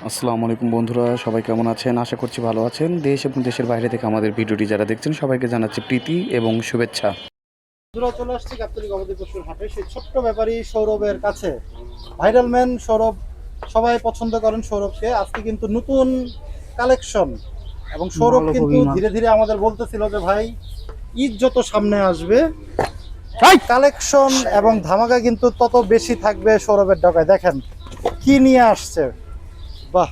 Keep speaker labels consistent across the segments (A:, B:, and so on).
A: আসসালামু আলাইকুম বন্ধুরা, সবাই কেমন আছেন? আশা করছি ভালো আছেন। দেশ এবং দেশের বাইরে থেকে আমাদের ভিডিওটি যারা দেখছেন সবাইকে জানাচ্ছি প্রীতি এবং শুভেচ্ছা।
B: বন্ধুরা চলে আসছি গাবতলী গবাদি পশুর হাটে সেই ছোট্ট ব্যাপারী সৌরভের কাছে। ভাইরাল ম্যান সৌরভ, সবাই পছন্দ করেন সৌরভকে। আজকে কিন্তু নতুন কালেকশন এবং সৌরভ কিন্তু ধীরে ধীরে আমাদের বলতেছিল যে ভাই ঈদ যত সামনে আসবে কালেকশন এবং ধামাকা কিন্তু তত বেশি থাকবে সৌরভের ডগায়। দেখেন কি নিয়ে আসছে, বাহ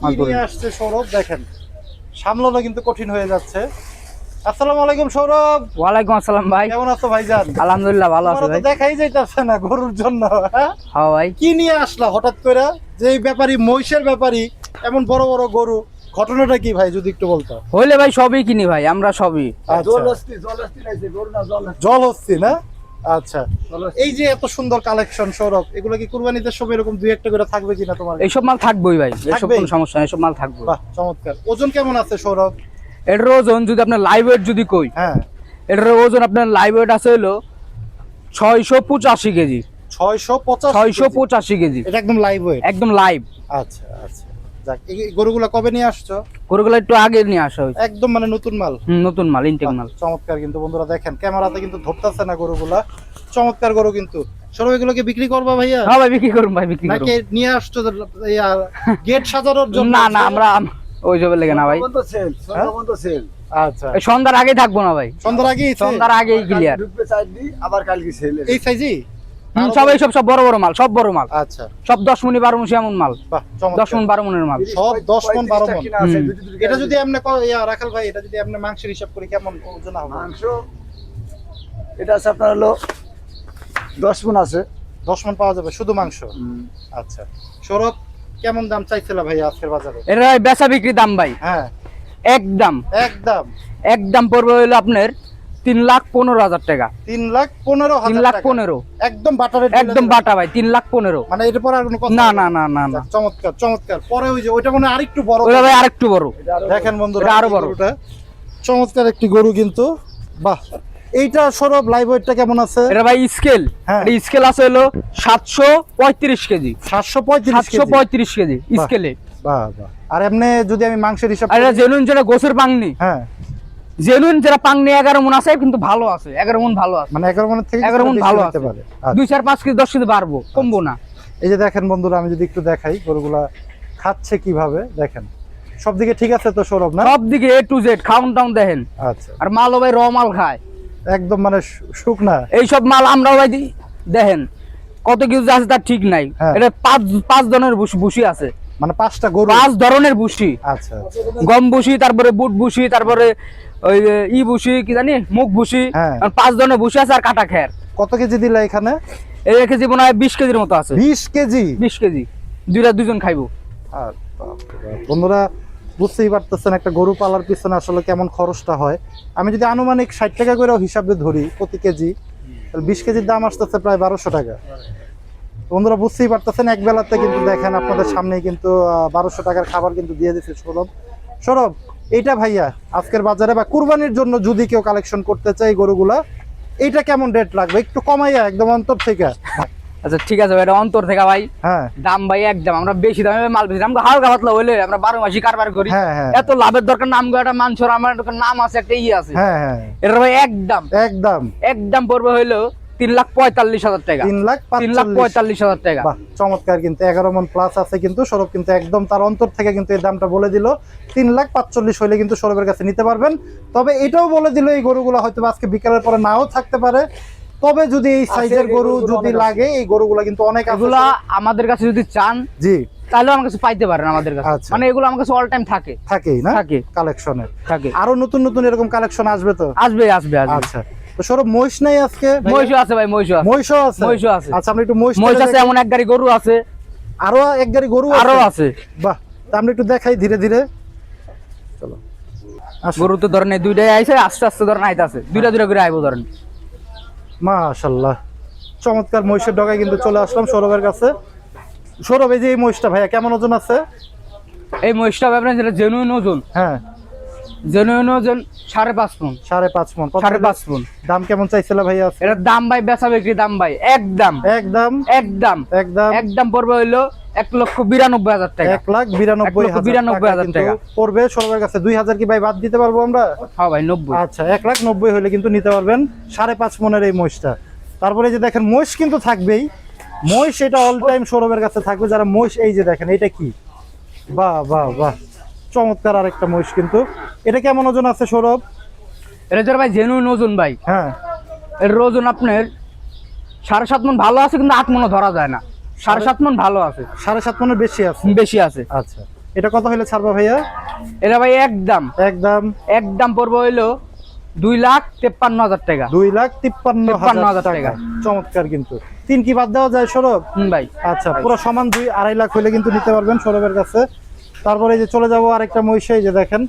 B: কি নিয়ে আসছে সৌরভ, দেখেন সামলানো কিন্তু কঠিন হয়ে যাচ্ছে। আসসালামু আলাইকুম সৌরভ।
C: ওয়ালাইকুম আসসালাম ভাই,
B: কেমন আছো ভাইজান?
C: আলহামদুলিল্লাহ ভালো আছি ভাই।
B: দেখাই যাইতাছে না গরুর জন্য।
C: হ্যাঁ ভাই,
B: কি নিয়ে আসলা হঠাৎ করে? যে এই ব্যাপারী মহিষের ব্যাপারী এমন বড় বড় গরু, ঘটনাটা কি ভাই যদি একটু বলতো?
C: হইলে ভাই সবই কিনি ভাই, আমরা সবই।
B: জল হচ্ছে না? আচ্ছা, এই যে এত সুন্দর কালেকশন সৌরভ, এগুলো কি কুরবানিদের সময় এরকম দুই একটা করে থাকবে কিনা তোমার?
C: এইসব মাল থাকবেই ভাই, এসব
B: থাকবেই?
C: কোনো সমস্যা নেই, এসব মাল থাকবে।
B: বাহ চমৎকার। ওজন কেমন আছে সৌরভ?
C: এটার ওজন যদি আপনার লাইভ ওয়েট যদি কই,
B: হ্যাঁ
C: এটার ওজন আপনার লাইভ ওয়েট আছে হলো 685 কেজি।
B: 685
C: কেজি,
B: এটা একদম লাইভ ওয়েট?
C: একদম লাইভ।
B: আচ্ছা আচ্ছা, যাক। এই গরুগুলা কবে নিয়ে আসছো?
C: গরুগুলো একটু আগে নিয়ে আসা হয়েছে,
B: একদম মানে নতুন মাল?
C: নতুন মাল, ইনটেক মাল।
B: চমৎকার। কিন্তু বন্ধুরা দেখেন ক্যামেরাতে কিন্তু ধরতেছে না গরুগুলা, চমৎকার গরু কিন্তু। সৌরভ এগুলোকে বিক্রি করবা ভাইয়া?
C: হ্যাঁ ভাই বিক্রি করুন ভাই, বিক্রি করুন।
B: নাকি নিয়ে আসছো গেট সাজানোর জন্য?
C: না না, আমরা ওই জবে লেগে না ভাই।
B: আচ্ছা,
C: এই সন্ধ্যার আগেই থাকবো না ভাই,
B: সন্ধ্যার আগে?
C: সন্ধ্যার আগেই ক্লিয়ার।
B: এই সাইজই
C: সবাই সব বড় বড় মাল, সব বড় মাল।
B: আচ্ছা,
C: সব 10 মণ 12 মণ এমন মাল,
B: বাহ
C: 10 মণ 12 মণের মাল।
B: সব 10 মণ 12 মণ। এটা যদি আপনি রাখাল ভাই, এটা যদি আপনি মাংসের হিসাব করি কেমন ওজন হবে?
D: মাংস এটা আছে আপনার হলো 10 মণ আছে।
B: 10 মণ পাওয়া যাবে শুধু মাংস? আচ্ছা, সৌরভ কেমন দাম চাইছিল ভাই আজকের বাজারে?
C: এর বেচা বিক্রি দাম ভাই
B: হ্যাঁ
C: একদম
B: একদম
C: একদম পড়বে হলো আপনার 3,15,000 টাকা।
B: 3,15,000
C: 3,15,000
B: একদম বাটারে?
C: একদম বাটা ভাই, 3,15,000।
B: মানে এর পর আর কোনো কথা
C: না
B: হবে
C: না না না না,
B: চমৎকার চমৎকার। পরে ওই যে ওইটা মনে হয় আরেকটু বড়?
C: ওটা ভাই আরেকটু বড়।
B: দেখেন বন্ধুরা
C: এটা আরো বড়।
B: গরুটা চমৎকার একটি গরু কিন্তু, বাহ। এইটা সৌরভ লাইভ ওয়েটটা কেমন আছে?
C: এটা ভাই স্কেল,
B: হ্যাঁ।
C: এটা স্কেল আছে হলো 735 কেজি।
B: 735
C: কেজি স্কেলে।
B: বাহ বাহ। আর এমনি যদি আমি মাংসের হিসাব
C: আর এটা জেনুইন যেটা গোছের পাংনি,
B: হ্যাঁ
C: জেনুইন যেটা পাংনি 11 মণ আছে, কিন্তু ভালো আছে, 11 মণ ভালো আছে,
B: মানে 11 মণের থেকে
C: 11 মণ
B: বেশি
C: ভালো
B: হতে
C: আছে।
B: পারে। আচ্ছা।
C: 2 4 5 কেজি 10 কেজি বাড়বো, কমবো না।
B: এই যে দেখেন বন্ধুরা, আমি যদি একটু দেখাই গরুগুলা খাচ্ছে কিভাবে, দেখেন সব দিকে ঠিক আছে তো সৌরভ না?
C: সব দিকে A to Z খাউন টাউন দেখেন।
B: আচ্ছা,
C: আর মালও ভাই র মাল খায়,
B: একদম মানে শুকনা?
C: এইসব মাল আমরাও ভাই দেখেন কত কিছু আছে তার ঠিক নাই।
B: হ্যাঁ।
C: এটা পাঁচ ধরনের ভুসি আছে,
B: মানে 5টা গরু?
C: 5 ধরনের ভুসি।
B: আচ্ছা,
C: গম ভুসি, তারপরে বুট ভুসি, তারপরে ওই ভুসি কি জানি মুখ ভুসি,
B: হ্যাঁ।
C: 5 ধরনের ভুসি আছে। আর কাটা খের।
B: কত কেজি দিলা এখানে?
C: এই কেজি মনে হয় 20 কেজির মতো আছে।
B: 20 কেজি?
C: 20 কেজি দুজন খাইবো।
B: আর বন্ধুরা বুঝতেই পারতেছেন একটা গরু পালার পিছনে আসলে কেমন খরচটা হয়। আমি যদি আনুমানিক 60 টাকা করে হিসাবে ধরি প্রতি কেজি, তাহলে 20 কেজির দাম আসতেছে প্রায় 1200 টাকা। বন্ধুরা বুঝতেই পারতেছেন এক বেলাতে কিন্তু দেখেন আপনাদের সামনেই কিন্তু 1200 টাকার খাবার কিন্তু দিয়ে দিচ্ছে সৌরভ। সৌরভ এইটা ভাইয়া আজকের বাজারে বা কুরবানির জন্য যদি কেউ কালেকশন করতে চায় গরুগুলা, এইটা কেমন রেট লাগবে একটু কমাইয়া একদম অন্তর থেকে?
C: আচ্ছা ঠিক আছে ভাই, এটা অন্তর থেকে ভাই।
B: হ্যাঁ
C: দাম ভাই একদম আমরা বেশি দামে মাল বেশি, আমরা হালকা পাতলা হইলে আমরা 12 মাসি কারবার করি।
B: হ্যাঁ হ্যাঁ
C: এত লাভের দরকার নাম একটা মানছর আমার একটা নাম আছে, একটা আছে।
B: হ্যাঁ হ্যাঁ
C: এটা ভাই একদম
B: একদম
C: একদম পড়বে হইলো 3,45,000 টাকা।
B: 3,45,000
C: টাকা।
B: বাহ চমৎকার। কিন্তু 11 মণ প্লাস আছে কিন্তু সৌরভ কিন্তু একদম তার অন্তর থেকে কিন্তু এই দামটা বলে দিল। 3,45,000 হইলে কিন্তু সৌরভের কাছে নিতে পারবেন। তবে এটাও বলে দিল এই গরুগুলো হয়তো আজকে বিকালের পরে নাও থাকতে পারে, তবে যদি এই সাইজের গরু যদি লাগে এই গরুগুলো কিন্তু অনেক আছে।
C: এগুলা আমাদের কাছে যদি চান
B: জি
C: তাহলে আমার কাছে পাইতে পারেন আমাদের কাছে।
B: আচ্ছা।
C: মানে এগুলো আমার কাছে অল টাইম থাকে,
B: থাকেই না
C: থাকে
B: কালেকশনে?
C: থাকে।
B: আরো নতুন নতুন এরকম কালেকশন আসবে তো?
C: আসবে আসবে আসবে।
B: আচ্ছা, তো সৌরভ মহিষ নাই আজকে?
C: মহিষও আছে ভাই, মহিষও আছে।
B: মহিষও আছে?
C: মহিষও আছে।
B: আচ্ছা, আমরা একটু মহিষ
C: আছে, এমন এক গাড়ি গরু আছে,
B: আরো এক গাড়ি গরু
C: আরো আছে।
B: বাহ, তা আমরা একটু দেখাই ধীরে ধীরে। চলো
C: গরু তো ধরেন দুইটাই আইছে, আস্তে আস্তে ধরেন আইতাছে, দুইটা করে আইবো ধরেন।
B: মাশাআল্লাহ চমৎকার মহিষের ডগায় কিন্তু চলে আসলাম সৌরভের কাছে। সৌরভ এই যে এই মহিষটা ভাইয়া কেমন ওজন আছে?
C: এই মহিষটা আপনার যেটা জেনুইন ওজন,
B: হ্যাঁ
C: জেনুইন ওজন 5.5 মণ।
B: 5.5 মণ?
C: 5.5 মণ।
B: দাম কেমন চাইছিল ভাইয়া?
C: এটার দাম ভাই বেচা বিক্রি দাম ভাই একদম
B: একদম
C: একদম
B: একদম
C: একদম পড়বে হইলো 1,92,000 টাকা।
B: 1,92,000
C: টাকা
B: পড়বে সৌরভের কাছে। 2,000 কি ভাই বাদ দিতে পারবো আমরা?
C: হ্যাঁ ভাই 90।
B: আচ্ছা 1,90,000 হলে কিন্তু নিতে পারবেন 5.5 মনের এই মহিষটা। তারপরে এই যে দেখেন মহিষ কিন্তু থাকবেই, মহিষ এটা অল টাইম সৌরভের কাছে থাকবে যারা মহিষ। এই যে দেখেন এটা কি, বাহ বাহ বাহ, চমৎকার আরেকটা মহিষ কিন্তু। এটা কেমন ওজন আছে সৌরভ?
C: এটা যার ভাই জেনুইন ওজন ভাই,
B: হ্যাঁ
C: এর ওজন আপনার 7.5 মণ ভালো আছে, কিন্তু 8 মণও ধরা যায় না। 7.5 মণ ভালো আছে,
B: 7.5 মনের বেশি আছে।
C: বেশি আছে।
B: আচ্ছা এটা কত হলে ছাড়বা ভাইয়া?
C: এটা ভাই একদম
B: একদম
C: পড়বে হইলো 2,53,000 টাকা।
B: 2,53,000 টাকা। চমৎকার কিন্তু। 3 কি বাদ দেওয়া যায় সৌরভ?
C: ভাই
B: আচ্ছা পুরো সমান 2-2.5 লাখ হলে কিন্তু নিতে পারবেন সৌরভের কাছে। তারপরে এই যে চলে যাবো আরেকটা মহিষ। এই যে দেখেন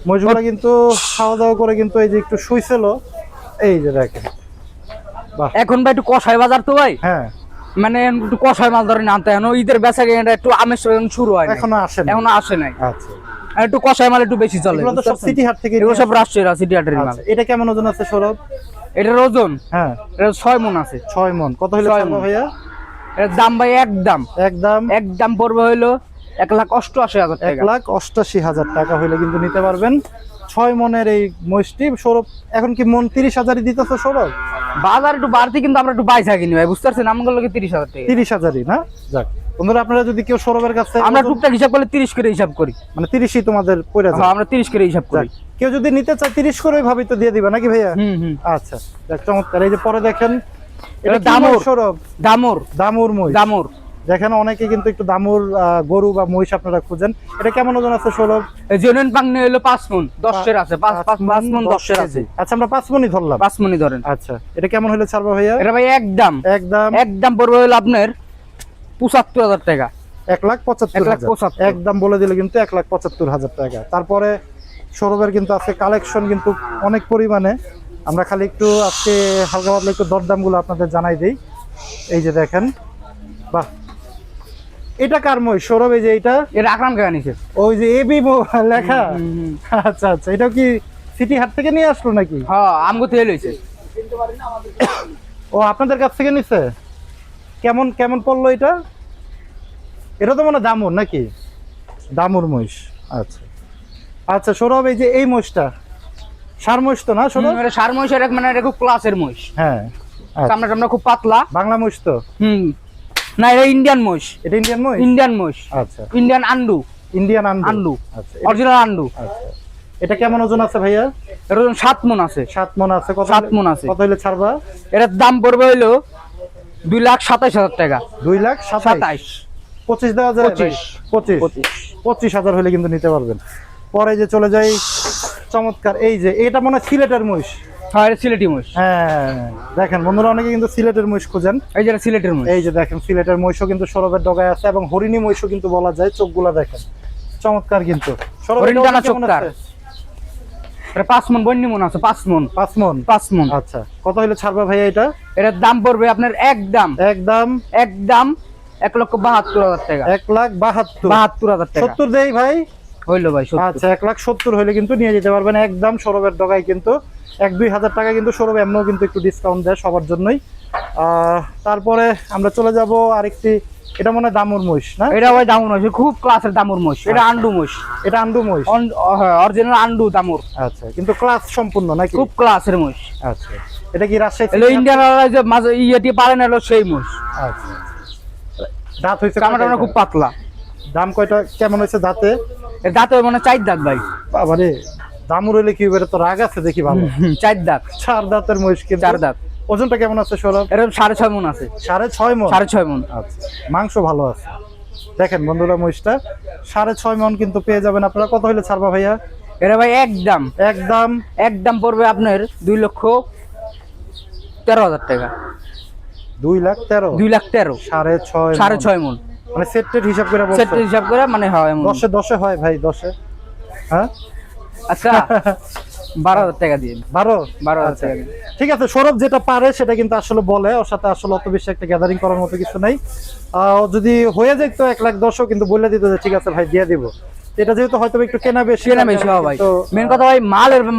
B: মহিষগুলো কিন্তু খাওয়া দাওয়া করে কিন্তু এই যে একটু শুইছিল। এই যে দেখেন, বাহ।
C: এখন ভাই একটু কষাই বাজার তো ভাই,
B: হ্যাঁ
C: মানে একটু কষাই মাল ধরে আনতে হয়, ঈদের বেচা কেনাটা একটু আমেজ শুরু হয়,
B: এখনো আসে না।
C: এখনো আসে নাই।
B: আচ্ছা
C: আর একটু কষাই মাল একটু বেশি চলে।
B: এগুলো তো সব সিটি হাট থেকে
C: এগুলো সব রাষ্ট্রীয় সিটি হাটের মাল।
B: আচ্ছা এটা কেমন ওজন আছে সৌরভ?
C: এটার ওজন
B: হ্যাঁ
C: এটা 6 মণ আছে।
B: 6 মণ। কত হলে
C: 6
B: ছাড়বা
C: মণ।
B: ভাইয়া?
C: এর দাম ভাই
B: একদম
C: একদম পড়বে হইলো 1,88,000 টাকা।
B: 1,88,000 টাকা হইলে কিন্তু নিতে পারবেন 6 মনের এই মহিষটি। সৌরভ এখন কি মন 30,000-ই দিতেছে সৌরভ?
C: বাজার একটু বাড়তি, কিন্তু আমরা একটু বাইসা কিনি ভাই, বুঝতে পারছেন? আমগুলোকে 30,000 টাকা।
B: 30,000-ই না? যাক বন্ধুরা, আপনারা যদি কেউ সৌরভের কাছে
C: আমরা টুকটাক হিসাব করলে 30 করে হিসাব করি,
B: মানে 30ই তোমাদের পড়ে যায়।
C: হ্যাঁ আমরা 30 করে হিসাব করি।
B: কেউ যদি নিতে চায় 30 করে ভাবি তো দিয়ে দিবা নাকি ভাইয়া?
C: হুম।
B: আচ্ছা যাক চমৎকার। এই যে পরে দেখেন এটা
C: এটা
B: দামুর
C: দামুর।
B: সৌরভ, দামুর মহিষ।
C: দামুর
B: দেখেন অনেকে কিন্তু একটু দামুর গরু বা মহিষ আপনারা খুঁজেন। এটা কেমন ওজন আছে সৌরভ?
C: জেনুইন পাংনি হইলো 5 মণ 10 এর আছে, 5 মণ 10 এর আছে।
B: আচ্ছা আমরা 5 মণই ধরলাম।
C: 5 মণই ধরেন।
B: আচ্ছা এটা কেমন হলে ছাড়বা ভাইয়া?
C: এটা ভাই একদম পড়বে হইলো আপনার 75,000 টাকা।
B: 1,75,000 একদম বলে দিলে কিন্তু 1,75,000 টাকা। তারপরে সৌরভের কিন্তু আজকে কালেকশন কিন্তু অনেক পরিমাণে। আমরা খালি একটু আজকে হালকা পাতলা একটু দরদামগুলো আপনাদের জানাই দিই। এই যে দেখেন, বাহ এটা কার মহিষ সৌরভ? এই যে
C: এটা আকরাম কাকা নিছে।
B: ওই যে এবি লেখা। আচ্ছা আচ্ছা এটা কি সিটি হাট থেকে নিয়ে আসলো নাকি?
C: হ্যাঁ আমগো থেকে লইছে।
B: ও আপনাদের কাছ থেকে নিছে? কেমন কেমন পড়লো এটা? এটা তো মনে দামুর নাকি? দামুর মহিষ। আচ্ছা আচ্ছা সৌরভ এই যে এই মহিষটা সার মহিষ তো না সৌরভ?
C: এটা সার মহিষ, এর মানে এটা খুব ক্লাসের মহিষ।
B: হ্যাঁ
C: চামড়া খুব পাতলা।
B: বাংলা মহিষ তো?
C: না এটা ইন্ডিয়ান মহিষ।
B: এটা ইন্ডিয়ান মহিষ?
C: ইন্ডিয়ান মহিষ।
B: আচ্ছা
C: ইন্ডিয়ান আন্ডু।
B: Indian
C: undo.
B: আচ্ছা
C: অরিজিনাল আন্ডু।
B: আচ্ছা এটা কেমন ওজন আছে ভাইয়া?
C: এর ওজন 7 মণ আছে।
B: 7 মণ আছে। কত
C: 7 মণ আছে।
B: কত হইলে ছাড়বা?
C: এটার দাম পড়বে হইলো 2,27,000 টাকা।
B: 2,27,000 25 দেওয়া যায়? 25,000 হলে কিন্তু নিতে পারবেন। পরে যে চলে যাই চমৎকার এই যে এটা মনে হয় সিলেটের মহিষ।
C: হ্যাঁ এটা সিলেটি মহিষ।
B: হ্যাঁ দেখেন বন্ধুরা অনেকে কিন্তু সিলেটের মহিষ খুঁজেন।
C: এই যে সিলেটের মহিষ।
B: এই যে দেখেন সিলেটের মহিষও কিন্তু সৌরভের ডগায় আছে এবং হরিণী মহিষও কিন্তু বলা যায়। চোখগুলা দেখেন চমৎকার কিন্তু।
C: হরিণ টানা চোখটার। এটা 5 মণ বন্যি মণ আছে। 5 মণ। 5 মণ।
B: আচ্ছা কত হইলে ছাড়বা ভাইয়া এটা?
C: এটার দাম পড়বে আপনার একদম 1,72,000 টাকা।
B: 1,72,000
C: টাকা।
B: 70 দেই ভাই?
C: হইলো ভাই 70।
B: আচ্ছা 1,70,000 হইলে কিন্তু নিয়ে যেতে পারবেন একদম সৌরভের ডগায়। কিন্তু 1-2 হাজার টাকা কিন্তু সৌরভ এমনও কিন্তু একটু ডিসকাউন্ট দেয় সবার জন্যই। তারপরে আমরা চলে যাব আরেকটি। এটা মনে হয় দামুর মহিষ না?
C: এটা ভাই দামুর মহিষ, খুব ক্লাসের দামুর মহিষ। এটা আন্ডু মহিষ।
B: এটা আন্ডু মহিষ?
C: হ্যাঁ অরিজিনাল আন্ডু দামুর।
B: আচ্ছা কিন্তু ক্লাস সম্পূর্ণ নাকি?
C: খুব ক্লাসের মহিষ।
B: আচ্ছা এটা কি রাজশাহী?
C: এলো ইন্ডিয়ান যে মাঝে ইয়েটি পারেন এলো সেই মহিষ।
B: আচ্ছা দাঁত হইছে?
C: চামড়াটা খুব পাতলা।
B: দাম কয়টা কেমন হয়েছে দাঁতে?
C: এর দাঁতে মানে 4 দাঁত ভাই।
B: বাবারে দামুর হইলে কি হবে? তো রাগ আছে দেখি ভালো।
C: 4 দাঁত।
B: 4 দাঁতের মহিষ কিন্তু।
C: 4 দাঁত।
B: ওজনটা কেমন আছে সৌরভ?
C: এর 6.5 মণ আছে।
B: 6.5 মণ?
C: 6.5 মণ।
B: আচ্ছা মাংস ভালো আছে। দেখেন বন্ধুরা মহিষটা 6.5 মণ কিন্তু পেয়ে যাবেন আপনারা। কত হইলে ছাড়বা ভাইয়া?
C: এরা ভাই একদম পড়বে আপনার 2,13,000 টাকা।
B: 2,13,000?
C: 2,13,000 6.5 মণ
B: মানে সেটের হিসাব করে বলছো?
C: সেটের হিসাব করে মানে হয় এমন।
B: 10-এ হয় ভাই 10-এ? হ্যাঁ
C: আচ্ছা 12,000 টাকা দিয়ে
B: 12,000
C: টাকা দিয়ে।
B: ঠিক আছে, সৌরভ যেটা পারে সেটা কিন্তু আসলে বলে, ওর সাথে আসলে অত বেশি একটা গ্যাদারিং করার মতো কিছু নাই। যদি হয়ে যেত 1,10,000 কিন্তু বলে দিত যে ঠিক আছে ভাই দিয়ে দিব। এটা যেহেতু হয়তো একটু কেনা বেশি
C: ভাই,
B: তো
C: মেন কথা ভাই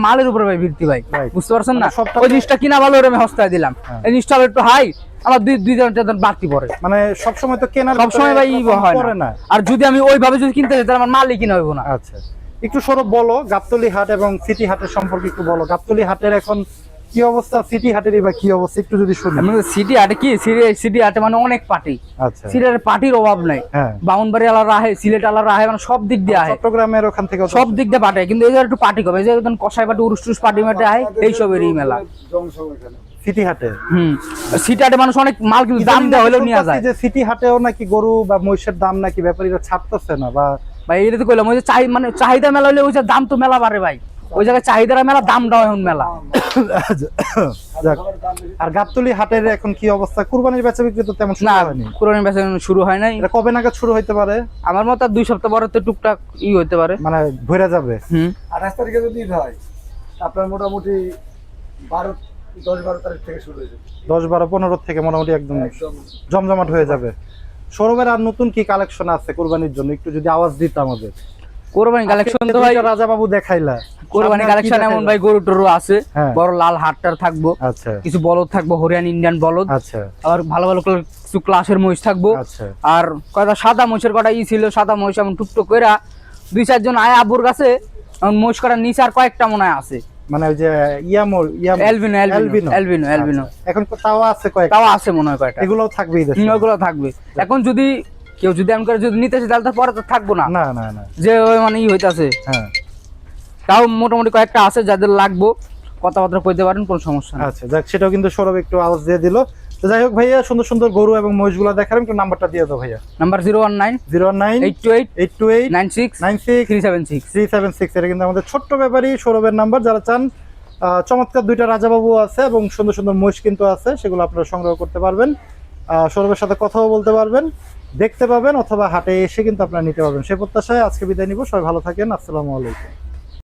C: মালের উপরে ভাই ভিত্তি ভাই,
B: Right.
C: বুঝতে পারছেন না?
B: মানে সবটা
C: ওই জিনিসটা কিনা ভালো ওরে আমি হস্তায় দিলাম, এই জিনিসটা হলো একটু হাই, আমার 2-3 বাড়তি পড়ে।
B: মানে সবসময় তো কেনার
C: সবসময় ভাই হয়
B: করে
C: না,
B: না।
C: আর যদি আমি ওইভাবে যদি কিনতে যাই তাহলে আমার মালই কিনা হইব না।
B: আচ্ছা, একটু সৌরভ বলো গাবতলী হাট এবং সিটি হাটের সম্পর্কে একটু বলো। গাবতলী হাটের এখন কি অবস্থা, সিটি হাটেরই বা কি অবস্থা একটু যদি শুনি।
C: সিটি হাটে কি, সিটি হাটে মানে অনেক পার্টি,
B: আচ্ছা,
C: সিটি হাটে পার্টির অভাব নাই।
B: হ্যাঁ,
C: বাউনবাড়ি আলাদা আহে, সিলেট আলাদা আহে, মানে সব দিক দিয়ে আহে,
B: চট্টগ্রামের ওখান থেকে
C: সব দিক দিয়ে পাঠে। কিন্তু এই যে একটু পার্টি কবে, এই যে একদম কষাই পার্টি, উরুস টুরুস পার্টি মাঠে আহে, এইসবেরই মেলা
B: সিটি হাটে।
C: সিটি হাটে মানুষ অনেক মাল কিন্তু দাম দেওয়া হলেও নিয়ে যায়।
B: যে সিটি হাটেও নাকি গরু বা মহিষের দাম নাকি ব্যাপারীরা ছাড়তেছে না, বা
C: ভাই এটা তো কইলাম, ওই যে মানে চাহিদা মেলা হলে ওই যে দাম তো মেলা বাড়ে ভাই, ওই জায়গায় চাহিদার মেলা, দামটাও এখন মেলা।
B: যাক। আর গাবতলী হাটের এখন কি অবস্থা? কুরবানির বেচা বিক্রি তো তেমন শুরু
C: না,
B: হয়নি।
C: কুরবানির বেচা শুরু হয় নাই।
B: এটা কবে নাগাদ শুরু হইতে পারে?
C: আমার মতে আর 2 সপ্তাহ পরে তো টুকটাক হইতে পারে,
B: মানে ভরে যাবে।
D: 28 তারিখে যদি ঈদ হয় আপনার মোটামুটি 10-12 তারিখ থেকে শুরু হয়ে যাবে।
B: 10-12-15 থেকে মোটামুটি একদম জমজমাট হয়ে যাবে। সৌরভের আর নতুন কি কালেকশন আছে কুরবানির জন্য একটু যদি আওয়াজ দিত আমাদের।
C: কোরবানি কালেকশন তো ভাই,
B: রাজা বাবু দেখাইলা
C: কোরবানি কালেকশন এমন ভাই, গরু টরু আছে,
B: হ্যাঁ।
C: বড় লাল হাটটার থাকবো,
B: আচ্ছা,
C: কিছু বলদ থাকবো, হরিয়ান ইন্ডিয়ান বলদ,
B: আচ্ছা,
C: আর ভালো ভালো কিছু ক্লাসের মহিষ থাকবো,
B: আচ্ছা,
C: আর কয়টা সাদা মহিষের কটা ছিল, সাদা মহিষ এমন টুকটুক কইরা 2-4 জন আয় আবুর কাছে, মহিষ কটার নিচে আর কয়েকটা মনে হয় আছে,
B: মানে ওই যে
C: অ্যালবিনো
B: এখন তাও আছে কয়েকটা,
C: তাও আছে মনে হয় কয়টা,
B: এগুলোও থাকবে এই দেশে?
C: ওগুলো থাকবে। এখন যদি কেউ যদি এমন করে যদি নিতে চায় তাহলে তো পরে তো থাকবো না,
B: না না না,
C: যে ওই মানে হইতাছে।
B: হ্যাঁ,
C: তাও মোটামুটি কয়েকটা আছে যাদের লাগবো, কথাবার্তা কইতে পারেন, কোনো সমস্যা নেই।
B: আচ্ছা, যাক, সেটাও কিন্তু সৌরভ একটু আওয়াজ দিয়ে দিল। তো যাই হোক ভাইয়া, সুন্দর সুন্দর গরু এবং মহিষগুলো দেখালাম, একটু নাম্বারটা দিয়ে দাও ভাইয়া।
C: নাম্বার 019-828-96-376।
B: 376। এটা কিন্তু আমাদের ছোট্ট ব্যাপারী সৌরভের নাম্বার। যারা চান চমৎকার 2টা রাজাবাবু আছে এবং সুন্দর সুন্দর মহিষ কিন্তু আছে, সেগুলো আপনারা সংগ্রহ করতে পারবেন। সৌরভের সাথে কথাও বলতে পারবেন, দেখতে পাবেন, অথবা হাটে এসে কিন্তু আপনারা নিতে পারবেন। সে প্রত্যাশায় আজকে বিদায় নিব। সবাই ভালো থাকেন। আসসালামু আলাইকুম।